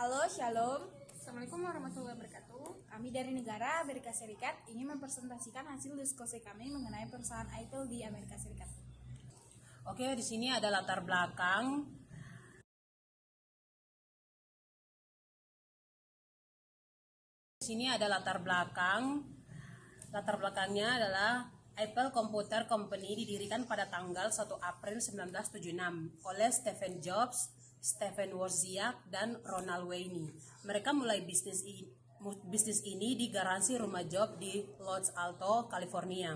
Halo, Shalom. Assalamualaikum warahmatullahi wabarakatuh. Kami dari negara Amerika Serikat ingin mempresentasikan hasil diskusi kami mengenai perusahaan Apple di Amerika Serikat. Oke, di sini ada latar belakang. Di sini ada latar belakang. Latar belakangnya adalah Apple Computer Company didirikan pada tanggal 1 April 1976 oleh Steve Jobs, Stephen Wozniak, dan Ronald Wayne. Mereka mulai bisnis ini di garansi rumah Jobs di Los Altos, California.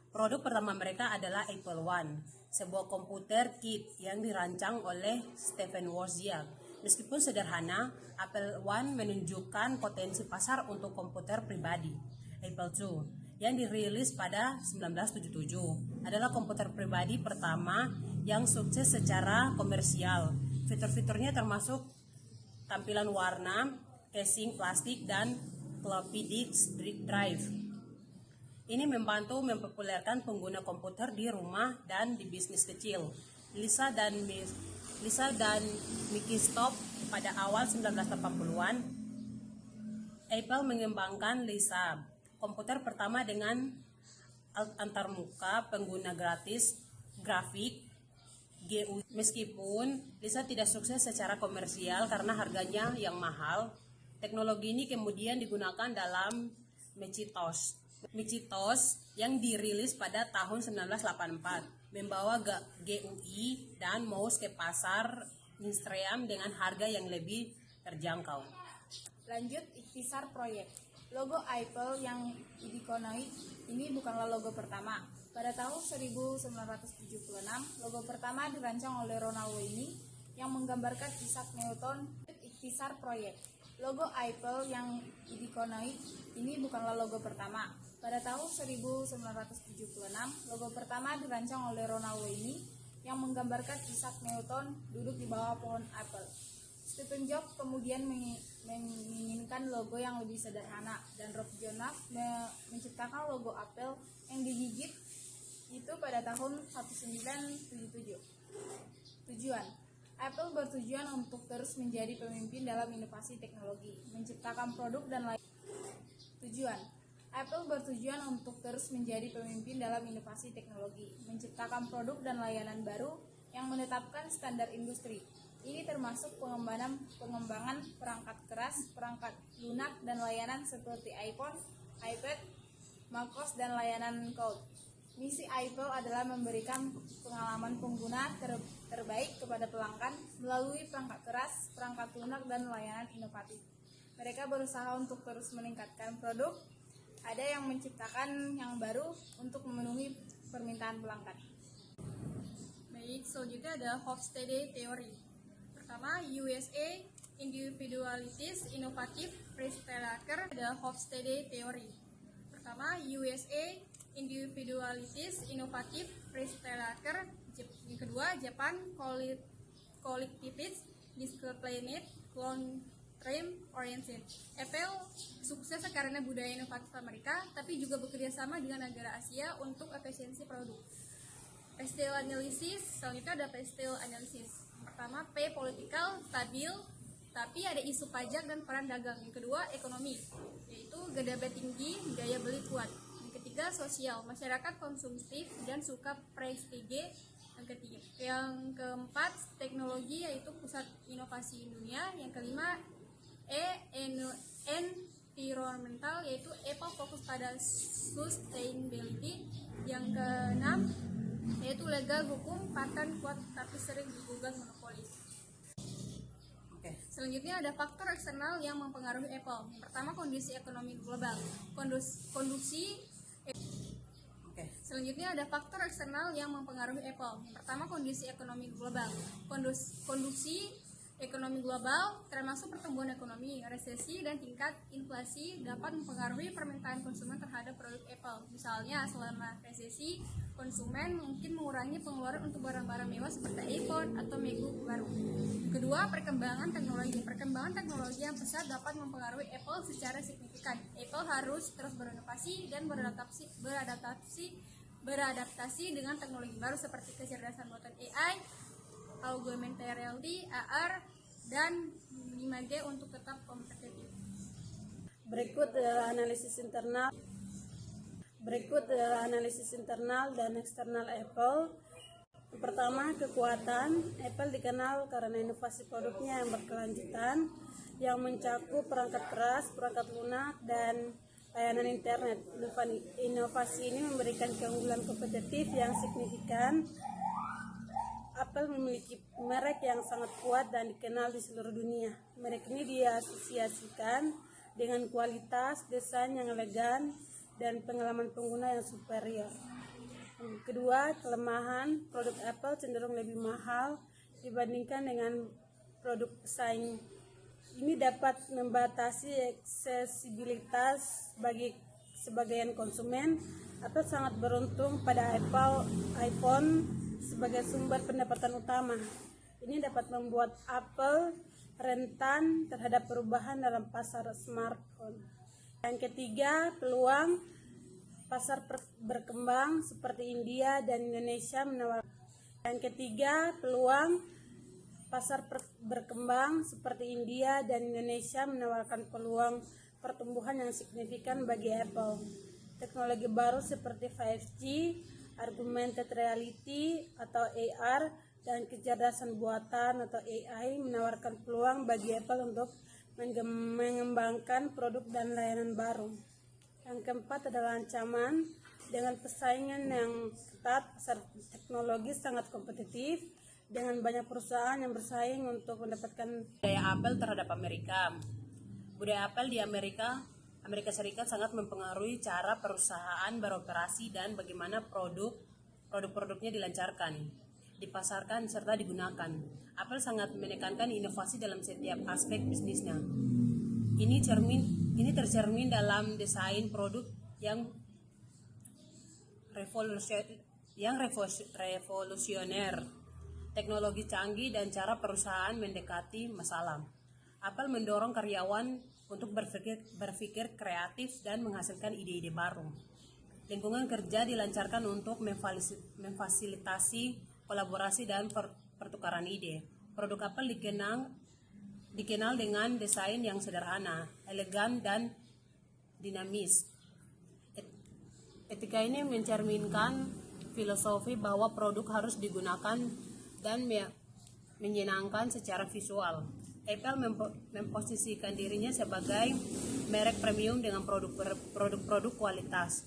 Produk pertama mereka adalah Apple One, sebuah komputer kit yang dirancang oleh Stephen Wozniak. Meskipun sederhana, Apple One menunjukkan potensi pasar untuk komputer pribadi. Apple II, yang dirilis pada 1977, adalah komputer pribadi pertama yang sukses secara komersial. Fitur-fiturnya termasuk tampilan warna, casing plastik, dan floppy disk drive. Ini membantu mempopulerkan pengguna komputer di rumah dan di bisnis kecil. Lisa dan Mickey Stop pada awal 1980-an, Apple mengembangkan Lisa, komputer pertama dengan antarmuka pengguna gratis grafik GUI. Meskipun Lisa tidak sukses secara komersial karena harganya yang mahal, teknologi ini kemudian digunakan dalam Macintosh yang dirilis pada tahun 1984, membawa GUI dan mouse ke pasar mainstream dengan harga yang lebih terjangkau. Lanjut, ikhtisar proyek. Logo Apple yang diikonik ini bukanlah logo pertama. Pada tahun 1976, logo pertama dirancang oleh Ronald Wayne yang menggambarkan Isaac Newton. Ikhtisar proyek. Logo Apple yang diikonik ini bukanlah logo pertama. Pada tahun 1976, logo pertama dirancang oleh Ronald Wayne yang menggambarkan Isaac Newton duduk di bawah pohon apel. Steve Jobs kemudian menginginkan logo yang lebih sederhana, dan Rob Jonas menciptakan logo Apple yang digigit itu pada tahun 1977. Tujuan Apple bertujuan untuk terus menjadi pemimpin dalam inovasi teknologi, menciptakan produk dan layanan. Tujuan Apple bertujuan untuk terus menjadi pemimpin dalam inovasi teknologi, menciptakan produk dan layanan baru yang menetapkan standar industri. Ini termasuk pengembangan perangkat keras, perangkat lunak, dan layanan seperti iPhone, iPad, macOS, dan layanan cloud. Misi Apple adalah memberikan pengalaman pengguna terbaik kepada pelanggan melalui perangkat keras, perangkat lunak, dan layanan inovatif. Mereka berusaha untuk terus meningkatkan produk, ada yang menciptakan yang baru untuk memenuhi permintaan pelanggan. Baik, selanjutnya ada Hofstede Theory. Pertama, USA Individualities Innovative Price-Taker. Ada Hofstede Theory. Pertama, USA Individualities Innovative Price-Taker. Yang kedua, Japan Collectivist Disciplined Long-Term Oriented. Apple sukses karena budaya inovatif Amerika, tapi juga bekerja sama dengan negara Asia untuk efisiensi produk. Pestile Analysis, selanjutnya ada Pestile Analysis. Pertama, P political, stabil, tapi ada isu pajak dan peran dagang. Yang kedua, ekonomi, yaitu GDP tinggi, daya beli kuat. Yang ketiga, sosial, masyarakat konsumtif dan suka prestige. Yang keempat, teknologi, yaitu pusat inovasi dunia. Yang kelima, environmental, yaitu Apple fokus pada sustainability. Yang keenam, yaitu legal, hukum, paten kuat tapi sering digugat monopolis. Selanjutnya ada faktor eksternal yang mempengaruhi Apple. Yang pertama, kondisi ekonomi global. Selanjutnya ada faktor eksternal yang mempengaruhi Apple. Yang pertama, kondisi ekonomi global. Kondisi ekonomi global termasuk pertumbuhan ekonomi, resesi, dan tingkat inflasi dapat mempengaruhi permintaan konsumen terhadap produk Apple. Misalnya, selama resesi, konsumen mungkin mengurangi pengeluaran untuk barang-barang mewah seperti iPhone atau MacBook baru. Kedua, perkembangan teknologi. Perkembangan teknologi yang pesat dapat mempengaruhi Apple secara signifikan. Apple harus terus berinovasi dan beradaptasi dengan teknologi baru seperti kecerdasan buatan AI, augmented reality, AR, dan 5G untuk tetap kompetitif. Berikut adalah analisis internal dan eksternal Apple. Yang pertama, kekuatan. Apple dikenal karena inovasi produknya yang berkelanjutan, yang mencakup perangkat keras, perangkat lunak, dan layanan internet. Inovasi ini memberikan keunggulan kompetitif yang signifikan. Apple memiliki merek yang sangat kuat dan dikenal di seluruh dunia. Merek ini diasosiasikan dengan kualitas, desain yang elegan, dan pengalaman pengguna yang superior. Yang kedua, kelemahan. Produk Apple cenderung lebih mahal dibandingkan dengan produk pesaing. Ini dapat membatasi aksesibilitas bagi sebagian konsumen. Apple sangat beruntung pada iPhone sebagai sumber pendapatan utama. Ini dapat membuat Apple rentan terhadap perubahan dalam pasar smartphone. Yang ketiga, peluang. Pasar berkembang seperti India dan Indonesia menawarkan. Yang ketiga, peluang. Pasar berkembang seperti India dan Indonesia menawarkan peluang pertumbuhan yang signifikan bagi Apple. Teknologi baru seperti 5G, augmented reality atau AR, dan kecerdasan buatan atau AI menawarkan peluang bagi Apple untuk mengembangkan produk dan layanan baru. Yang keempat adalah ancaman. Dengan persaingan yang ketat, pasar teknologi sangat kompetitif dengan banyak perusahaan yang bersaing untuk mendapatkan Budaya Apple terhadap Amerika. Budaya Apple di Amerika Serikat sangat mempengaruhi cara perusahaan beroperasi dan bagaimana produk-produknya dilancarkan, dipasarkan, serta digunakan. Apple sangat menekankan inovasi dalam setiap aspek bisnisnya. Ini tercermin dalam desain produk yang revolusioner, teknologi canggih, dan cara perusahaan mendekati masalah. Apple mendorong karyawan untuk berpikir kreatif dan menghasilkan ide-ide baru. Lingkungan kerja dilancarkan untuk memfasilitasi kolaborasi dan pertukaran ide. Produk Apple dikenal dengan desain yang sederhana, elegan, dan dinamis. Etika ini mencerminkan filosofi bahwa produk harus digunakan dan menyenangkan secara visual. Apple memposisikan dirinya sebagai merek premium dengan produk-produk kualitas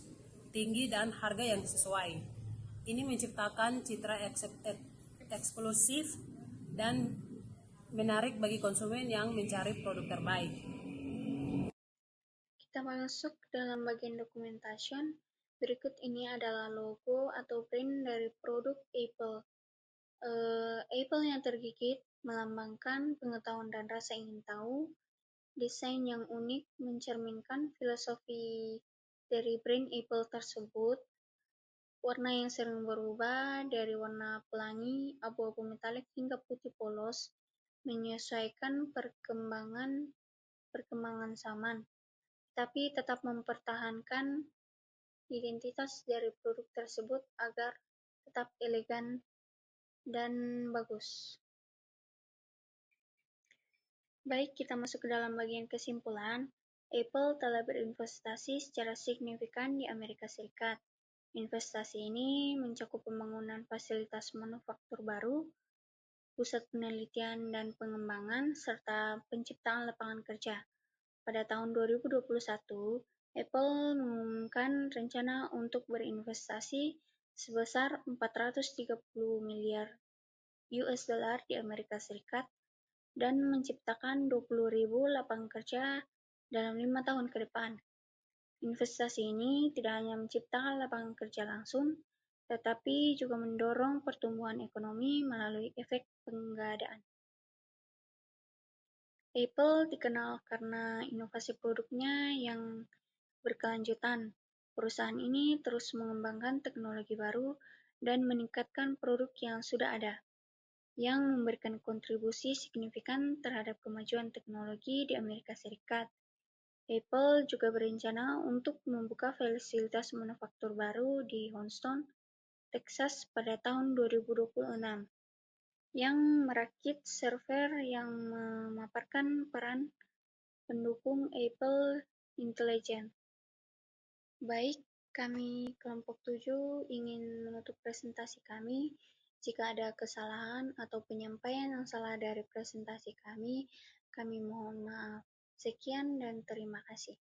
tinggi dan harga yang sesuai. Ini menciptakan citra eksklusif dan menarik bagi konsumen yang mencari produk terbaik. Kita masuk dalam bagian documentation. Berikut ini adalah logo atau print dari produk Apple. Apple yang tergigit melambangkan pengetahuan dan rasa ingin tahu. Desain yang unik mencerminkan filosofi dari brand Apple tersebut. Warna yang sering berubah dari warna pelangi, abu-abu metalik hingga putih polos menyesuaikan perkembangan zaman, tapi tetap mempertahankan identitas dari produk tersebut agar tetap elegan dan bagus. Baik, kita masuk ke dalam bagian kesimpulan. Apple telah berinvestasi secara signifikan di Amerika Serikat. Investasi ini mencakup pembangunan fasilitas manufaktur baru, pusat penelitian dan pengembangan, serta penciptaan lapangan kerja. Pada tahun 2021, Apple mengumumkan rencana untuk berinvestasi sebesar 430 miliar US dollar di Amerika Serikat dan menciptakan 20.000 lapangan kerja dalam 5 tahun ke depan. Investasi ini tidak hanya menciptakan lapangan kerja langsung, tetapi juga mendorong pertumbuhan ekonomi melalui efek penggadaan. Apple dikenal karena inovasi produknya yang berkelanjutan. Perusahaan ini terus mengembangkan teknologi baru dan meningkatkan produk yang sudah ada, yang memberikan kontribusi signifikan terhadap kemajuan teknologi di Amerika Serikat. Apple juga berencana untuk membuka fasilitas manufaktur baru di Houston, Texas pada tahun 2026. yang merakit server yang memaparkan peran pendukung Apple Intelligence. Baik, kami kelompok 7 ingin menutup presentasi kami. Jika ada kesalahan atau penyampaian yang salah dari presentasi kami mohon maaf. Sekian dan terima kasih.